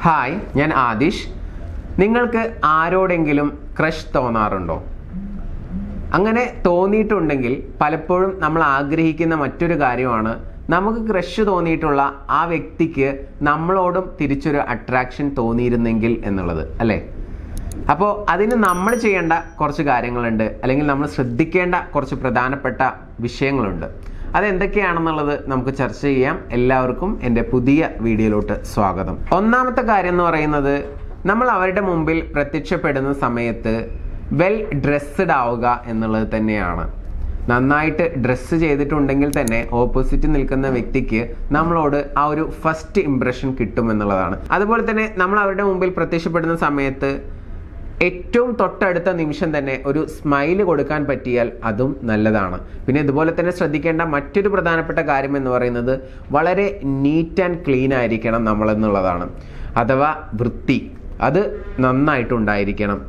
Hi, ഞാൻ ആദിഷ്. നിങ്ങൾക്ക് ആരോടെങ്കിലും ക്രഷ് തോന്നാറുണ്ടോ? അങ്ങനെ തോന്നിയിട്ടുണ്ടെങ്കിൽ പലപ്പോഴും നമ്മൾ ആഗ്രഹിക്കുന്ന മറ്റൊരു കാര്യമാണ് നമുക്ക് ക്രഷ് തോന്നിയിട്ടുള്ള ആ വ്യക്തിക്ക് നമ്മളോടും തിരിച്ചൊരു അട്രാക്ഷൻ തോന്നിയിരുന്നെങ്കിൽ എന്നുള്ളത്, അല്ലേ? അപ്പോൾ അതിന് നമ്മൾ ചെയ്യേണ്ട കുറച്ച് കാര്യങ്ങളുണ്ട്, അല്ലെങ്കിൽ നമ്മൾ ശ്രദ്ധിക്കേണ്ട കുറച്ച് പ്രധാനപ്പെട്ട വിഷയങ്ങളുണ്ട്. അതെന്തൊക്കെയാണെന്നുള്ളത് നമുക്ക് ചർച്ച ചെയ്യാം. എല്ലാവർക്കും എൻ്റെ പുതിയ വീഡിയോയിലോട്ട് സ്വാഗതം. ഒന്നാമത്തെ കാര്യം എന്ന് പറയുന്നത്, നമ്മൾ അവരുടെ മുമ്പിൽ പ്രത്യക്ഷപ്പെടുന്ന സമയത്ത് വെൽ ഡ്രസ്ഡ് ആവുക എന്നുള്ളത് തന്നെയാണ്. നന്നായിട്ട് ഡ്രസ്സ് ചെയ്തിട്ടുണ്ടെങ്കിൽ തന്നെ ഓപ്പോസിറ്റ് നിൽക്കുന്ന വ്യക്തിക്ക് നമ്മളോട് ആ ഒരു ഫസ്റ്റ് ഇംപ്രഷൻ കിട്ടുമെന്നുള്ളതാണ്. അതുപോലെ തന്നെ നമ്മൾ അവരുടെ മുമ്പിൽ പ്രത്യക്ഷപ്പെടുന്ന സമയത്ത് ഏറ്റവും തൊട്ടടുത്ത നിമിഷം തന്നെ ഒരു സ്മൈല് കൊടുക്കാൻ പറ്റിയാൽ അതും നല്ലതാണ്. പിന്നെ ഇതുപോലെ തന്നെ ശ്രദ്ധിക്കേണ്ട മറ്റൊരു പ്രധാനപ്പെട്ട കാര്യം എന്ന് പറയുന്നത്, വളരെ നീറ്റ് ആൻഡ് ക്ലീൻ ആയിരിക്കണം നമ്മളെന്നുള്ളതാണ്. അഥവാ വൃത്തി അത് നന്നായിട്ടുണ്ടായിരിക്കണം.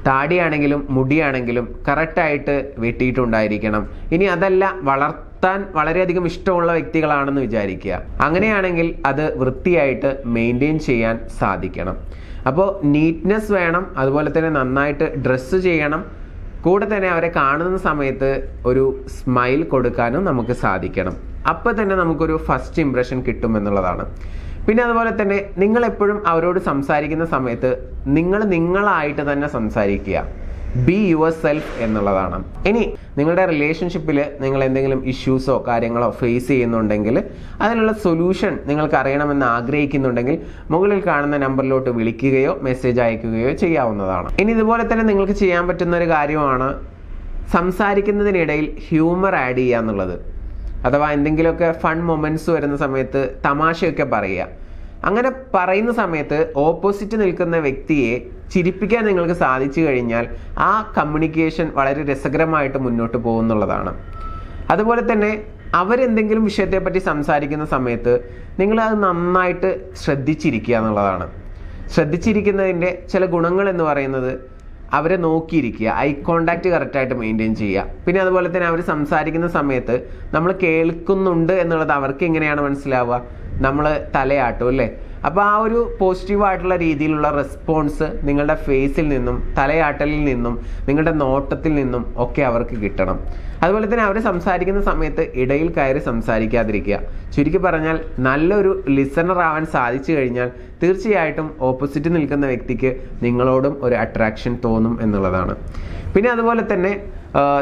താടിയാണെങ്കിലും മുടിയാണെങ്കിലും കറക്റ്റായിട്ട് വെട്ടിയിട്ടുണ്ടായിരിക്കണം. ഇനി അതല്ല, വളർത്താൻ വളരെയധികം ഇഷ്ടമുള്ള വ്യക്തികളാണെന്ന് വിചാരിക്കുക. അങ്ങനെയാണെങ്കിൽ അത് വൃത്തിയായിട്ട് മെയിൻറ്റെയിൻ ചെയ്യാൻ സാധിക്കണം. അപ്പോൾ നീറ്റ്നെസ് വേണം, അതുപോലെ തന്നെ നന്നായിട്ട് ഡ്രസ്സ് ചെയ്യണം. കൂടെ തന്നെ അവരെ കാണുന്ന സമയത്ത് ഒരു സ്മൈൽ കൊടുക്കാനും നമുക്ക് സാധിക്കണം. അപ്പോൾ തന്നെ നമുക്കൊരു ഫസ്റ്റ് ഇംപ്രഷൻ കിട്ടുമെന്നുള്ളതാണ്. പിന്നെ അതുപോലെ തന്നെ നിങ്ങൾ എപ്പോഴും അവരോട് സംസാരിക്കുന്ന സമയത്ത് നിങ്ങളായിട്ട് തന്നെ സംസാരിക്കുക. ബി യുവർ സെൽഫ് എന്നുള്ളതാണ്. ഇനി നിങ്ങളുടെ റിലേഷൻഷിപ്പിൽ നിങ്ങൾ എന്തെങ്കിലും ഇഷ്യൂസോ കാര്യങ്ങളോ ഫേസ് ചെയ്യുന്നുണ്ടെങ്കിൽ അതിനുള്ള സൊല്യൂഷൻ നിങ്ങൾക്ക് അറിയണമെന്ന് ആഗ്രഹിക്കുന്നുണ്ടെങ്കിൽ മുകളിൽ കാണുന്ന നമ്പറിലോട്ട് വിളിക്കുകയോ മെസ്സേജ് അയക്കുകയോ ചെയ്യാവുന്നതാണ്. ഇനി ഇതുപോലെ തന്നെ നിങ്ങൾക്ക് ചെയ്യാൻ പറ്റുന്ന ഒരു കാര്യമാണ് സംസാരിക്കുന്നതിനിടയിൽ ഹ്യൂമർ ആഡ് ചെയ്യുക എന്നുള്ളത്. അഥവാ എന്തെങ്കിലുമൊക്കെ ഫൺ മൊമെന്റ്സ് വരുന്ന സമയത്ത് തമാശയൊക്കെ പറയുക. അങ്ങനെ പറയുന്ന സമയത്ത് ഓപ്പോസിറ്റ് നിൽക്കുന്ന വ്യക്തിയെ ചിരിപ്പിക്കാൻ നിങ്ങൾക്ക് സാധിച്ചു കഴിഞ്ഞാൽ ആ കമ്മ്യൂണിക്കേഷൻ വളരെ രസകരമായിട്ട് മുന്നോട്ട് പോകുന്നുള്ളതാണ്. അതുപോലെ തന്നെ അവരെന്തെങ്കിലും വിഷയത്തെപ്പറ്റി സംസാരിക്കുന്ന സമയത്ത് നിങ്ങളത് നന്നായിട്ട് ശ്രദ്ധിച്ചിരിക്കുക എന്നുള്ളതാണ്. ശ്രദ്ധിച്ചിരിക്കുന്നതിൻ്റെ ചില ഗുണങ്ങൾ എന്ന് പറയുന്നത്, അവരെ നോക്കിയിരിക്കുക, ഐ കോണ്ടാക്ട് കറക്റ്റായിട്ട് മെയിൻറ്റെയിൻ ചെയ്യുക. പിന്നെ അതുപോലെ തന്നെ അവർ സംസാരിക്കുന്ന സമയത്ത് നമ്മൾ കേൾക്കുന്നുണ്ട് എന്നുള്ളത് അവർക്ക് എങ്ങനെയാണ് മനസ്സിലാവുക? നമ്മൾ തലയാട്ടും, അല്ലേ? അപ്പോൾ ആ ഒരു പോസിറ്റീവായിട്ടുള്ള രീതിയിലുള്ള റെസ്പോൺസ് നിങ്ങളുടെ ഫേസിൽ നിന്നും തലയാട്ടലിൽ നിന്നും നിങ്ങളുടെ നോട്ടത്തിൽ നിന്നും ഒക്കെ അവർക്ക് കിട്ടണം. അതുപോലെ തന്നെ അവർ സംസാരിക്കുന്ന സമയത്ത് ഇടയിൽ കയറി സംസാരിക്കാതിരിക്കുക. ചുരുക്കി പറഞ്ഞാൽ നല്ലൊരു ലിസണർ ആവാൻ സാധിച്ചു കഴിഞ്ഞാൽ തീർച്ചയായിട്ടും ഓപ്പോസിറ്റ് നിൽക്കുന്ന വ്യക്തിക്ക് നിങ്ങളോടും ഒരു അട്രാക്ഷൻ തോന്നും എന്നുള്ളതാണ്. പിന്നെ അതുപോലെ തന്നെ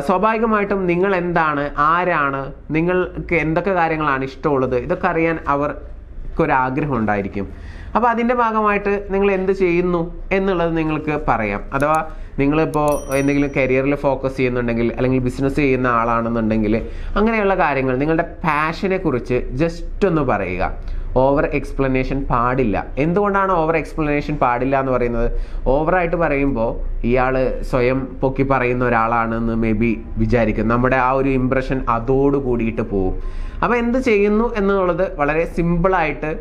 സ്വാഭാവികമായിട്ടും നിങ്ങൾ എന്താണ്, ആരാണ്, നിങ്ങൾക്ക് എന്തൊക്കെ കാര്യങ്ങളാണ് ഇഷ്ടമുള്ളത്, ഇതൊക്കെ അറിയാൻ അവർക്കൊരാഗ്രഹം ഉണ്ടായിരിക്കും. അപ്പോൾ അതിൻ്റെ ഭാഗമായിട്ട് നിങ്ങൾ എന്ത് ചെയ്യുന്നു എന്നുള്ളത് നിങ്ങൾക്ക് പറയാം. അഥവാ നിങ്ങളിപ്പോൾ എന്തെങ്കിലും കരിയറിൽ ഫോക്കസ് ചെയ്യുന്നുണ്ടെങ്കിൽ, അല്ലെങ്കിൽ ബിസിനസ് ചെയ്യുന്ന ആളാണെന്നുണ്ടെങ്കിൽ, അങ്ങനെയുള്ള കാര്യങ്ങൾ, നിങ്ങളുടെ പാഷനെ കുറിച്ച് ജസ്റ്റ് ഒന്ന് പറയുക. ഓവർ എക്സ്പ്ലനേഷൻ പാടില്ല. എന്തുകൊണ്ടാണ് ഓവർ എക്സ്പ്ലനേഷൻ പാടില്ല എന്ന് പറയുന്നത്? ഓവറായിട്ട് പറയുമ്പോൾ ഇയാൾ സ്വയം പൊക്കി പറയുന്ന ഒരാളാണെന്ന് മേ ബി വിചാരിക്കും. നമ്മുടെ ആ ഒരു ഇംപ്രഷൻ അതോട് കൂടിയിട്ട് പോവും. അപ്പോൾ എന്ത് ചെയ്യുന്നു എന്നുള്ളത് വളരെ സിമ്പിളായിട്ട്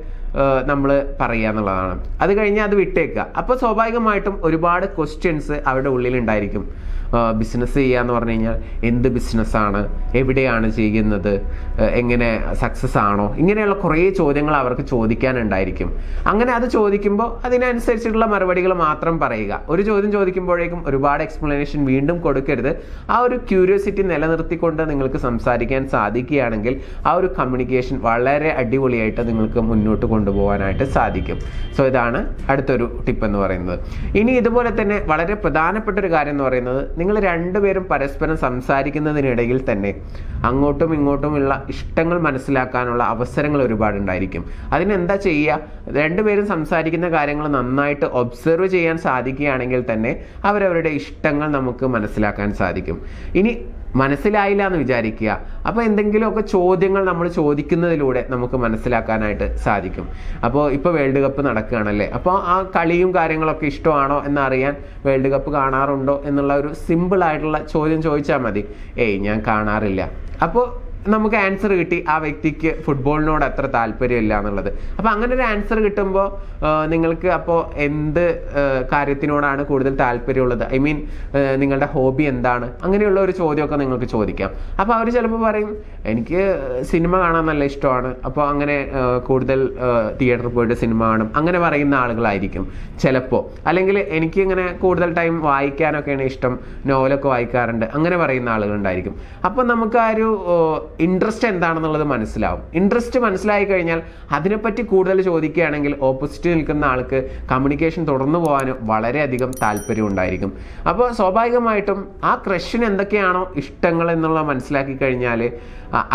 നമ്മൾ പറയുക എന്നുള്ളതാണ്. അത് കഴിഞ്ഞാൽ അത് വിട്ടേക്കുക. അപ്പോൾ സ്വാഭാവികമായിട്ടും ഒരുപാട് ക്വസ്റ്റ്യൻസ് അവരുടെ ഉള്ളിലുണ്ടായിരിക്കും. ബിസിനസ് ചെയ്യുക എന്ന് പറഞ്ഞു കഴിഞ്ഞാൽ എന്ത് ബിസിനസ്സാണ്, എവിടെയാണ് ചെയ്യുന്നത്, എങ്ങനെ സക്സസ് ആണോ, ഇങ്ങനെയുള്ള കുറേ ചോദ്യങ്ങൾ അവർക്ക് ചോദിക്കാനുണ്ടായിരിക്കും. അങ്ങനെ അത് ചോദിക്കുമ്പോൾ അതിനനുസരിച്ചിട്ടുള്ള മറുപടികൾ മാത്രം പറയുക. ഒരു ചോദ്യം ചോദിക്കുമ്പോഴേക്കും ഒരുപാട് എക്സ്പ്ലനേഷൻ വീണ്ടും കൊടുക്കരുത്. ആ ഒരു ക്യൂരിയോസിറ്റി നിലനിർത്തിക്കൊണ്ട് നിങ്ങൾക്ക് സംസാരിക്കാൻ സാധിക്കുകയാണെങ്കിൽ ആ ഒരു കമ്മ്യൂണിക്കേഷൻ വളരെ അടിപൊളിയായിട്ട് നിങ്ങൾക്ക് മുന്നോട്ട് കൊണ്ടുപോകാനായിട്ട് സാധിക്കും. സോ ഇതാണ് അടുത്തൊരു ടിപ്പ് എന്ന് പറയുന്നത്. ഇനി ഇതുപോലെ തന്നെ വളരെ പ്രധാനപ്പെട്ട ഒരു കാര്യം എന്ന് പറയുന്നത്, നിങ്ങൾ രണ്ടുപേരും പരസ്പരം സംസാരിക്കുന്നതിനിടയിൽ തന്നെ അങ്ങോട്ടും ഇങ്ങോട്ടുമുള്ള ഇഷ്ടങ്ങൾ മനസ്സിലാക്കാനുള്ള അവസരങ്ങൾ ഒരുപാടുണ്ടായിരിക്കും. അതിനെന്താ ചെയ്യുക? രണ്ടുപേരും സംസാരിക്കുന്ന കാര്യങ്ങൾ നന്നായിട്ട് ഒബ്സർവ് ചെയ്യാൻ സാധിക്കുകയാണെങ്കിൽ തന്നെ അവരവരുടെ ഇഷ്ടങ്ങൾ നമുക്ക് മനസ്സിലാക്കാൻ സാധിക്കും. ഇനി മനസ്സിലായില്ല എന്ന് വിചാരിക്കുക. അപ്പോൾ എന്തെങ്കിലുമൊക്കെ ചോദ്യങ്ങൾ നമ്മൾ ചോദിക്കുന്നതിലൂടെ നമുക്ക് മനസ്സിലാക്കാനായിട്ട് സാധിക്കും. അപ്പോൾ ഇപ്പോൾ വേൾഡ് കപ്പ് നടക്കുകയാണല്ലേ, അപ്പോൾ ആ കളിയും കാര്യങ്ങളൊക്കെ ഇഷ്ടമാണോ എന്നറിയാൻ വേൾഡ് കപ്പ് കാണാറുണ്ടോ എന്നുള്ള ഒരു സിമ്പിൾ ആയിട്ടുള്ള ചോദ്യം ചോദിച്ചാൽ മതി. ഞാൻ കാണാറില്ല. അപ്പോൾ നമുക്ക് ആൻസർ കിട്ടി ആ വ്യക്തിക്ക് ഫുട്ബോളിനോട് അത്ര താല്പര്യമില്ല എന്നുള്ളത്. അപ്പോൾ അങ്ങനെ ഒരു ആൻസർ കിട്ടുമ്പോൾ നിങ്ങൾക്ക് അപ്പോൾ എന്ത് കാര്യത്തിനോടാണ് കൂടുതൽ താല്പര്യമുള്ളത്, ഐ മീൻ നിങ്ങളുടെ ഹോബി എന്താണ്, അങ്ങനെയുള്ള ഒരു ചോദ്യമൊക്കെ നിങ്ങൾക്ക് ചോദിക്കാം. അപ്പോൾ അവർ ചിലപ്പോൾ പറയും എനിക്ക് സിനിമ കാണാൻ നല്ല ഇഷ്ടമാണ്, അപ്പോൾ അങ്ങനെ കൂടുതൽ തിയേറ്ററിൽ പോയിട്ട് സിനിമ കാണും, അങ്ങനെ പറയുന്ന ആളുകളായിരിക്കും ചിലപ്പോൾ. അല്ലെങ്കിൽ എനിക്ക് ഇങ്ങനെ കൂടുതൽ ടൈം വായിക്കാനൊക്കെയാണ് ഇഷ്ടം, നോവലൊക്കെ വായിക്കാറുണ്ട്, അങ്ങനെ പറയുന്ന ആളുകളുണ്ടായിരിക്കും. അപ്പോൾ നമുക്ക് ആ ഒരു ഇൻട്രസ്റ്റ് എന്താണെന്നുള്ളത് മനസ്സിലാവും. ഇൻട്രസ്റ്റ് മനസ്സിലായി കഴിഞ്ഞാൽ അതിനെപ്പറ്റി കൂടുതൽ ചോദിക്കുകയാണെങ്കിൽ ഓപ്പോസിറ്റ് നിൽക്കുന്ന ആൾക്ക് കമ്മ്യൂണിക്കേഷൻ തുടർന്നു പോകാനും വളരെയധികം താല്പര്യം ഉണ്ടായിരിക്കും. അപ്പോൾ സ്വാഭാവികമായിട്ടും ആ ക്രഷിന് എന്തൊക്കെയാണോ ഇഷ്ടങ്ങൾ എന്നുള്ളത് മനസ്സിലാക്കി കഴിഞ്ഞാൽ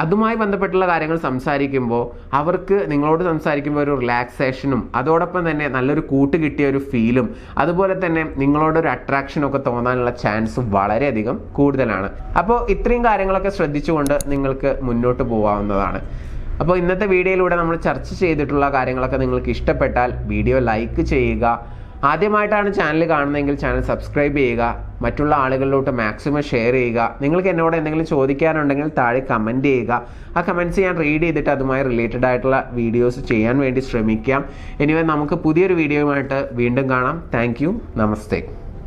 അതുമായി ബന്ധപ്പെട്ടുള്ള കാര്യങ്ങൾ സംസാരിക്കുമ്പോൾ അവർക്ക് നിങ്ങളോട് സംസാരിക്കുമ്പോൾ ഒരു റിലാക്സേഷനും അതോടൊപ്പം തന്നെ നല്ലൊരു കൂട്ട് കിട്ടിയ ഒരു ഫീലും അതുപോലെ തന്നെ നിങ്ങളോടൊരു അട്രാക്ഷനൊക്കെ തോന്നാനുള്ള ചാൻസ് വളരെയധികം കൂടുതലാണ്. അപ്പോൾ ഇത്രയും കാര്യങ്ങളൊക്കെ ശ്രദ്ധിച്ചുകൊണ്ട് നിങ്ങൾക്ക് മുന്നോട്ട് പോകാവുന്നതാണ്. അപ്പോൾ ഇന്നത്തെ വീഡിയോയിലൂടെ നമ്മൾ ചർച്ച ചെയ്തിട്ടുള്ള കാര്യങ്ങളൊക്കെ നിങ്ങൾക്ക് ഇഷ്ടപ്പെട്ടാൽ വീഡിയോ ലൈക്ക് ചെയ്യുക. ആദ്യമായിട്ടാണ് ചാനൽ കാണുന്നതെങ്കിൽ ചാനൽ സബ്സ്ക്രൈബ് ചെയ്യുക. മറ്റുള്ള ആളുകളിലോട്ട് മാക്സിമം ഷെയർ ചെയ്യുക. നിങ്ങൾക്ക് എന്നോട് എന്തെങ്കിലും ചോദിക്കാനുണ്ടെങ്കിൽ താഴെ കമൻറ്റ് ചെയ്യുക. ആ കമൻറ്റ്സ് ഞാൻ റീഡ് ചെയ്തിട്ട് അതുമായി റിലേറ്റഡ് ആയിട്ടുള്ള വീഡിയോസ് ചെയ്യാൻ വേണ്ടി ശ്രമിക്കാം. എനിവേ നമുക്ക് പുതിയൊരു വീഡിയോയുമായിട്ട് വീണ്ടും കാണാം. Thank you. നമസ്തേ.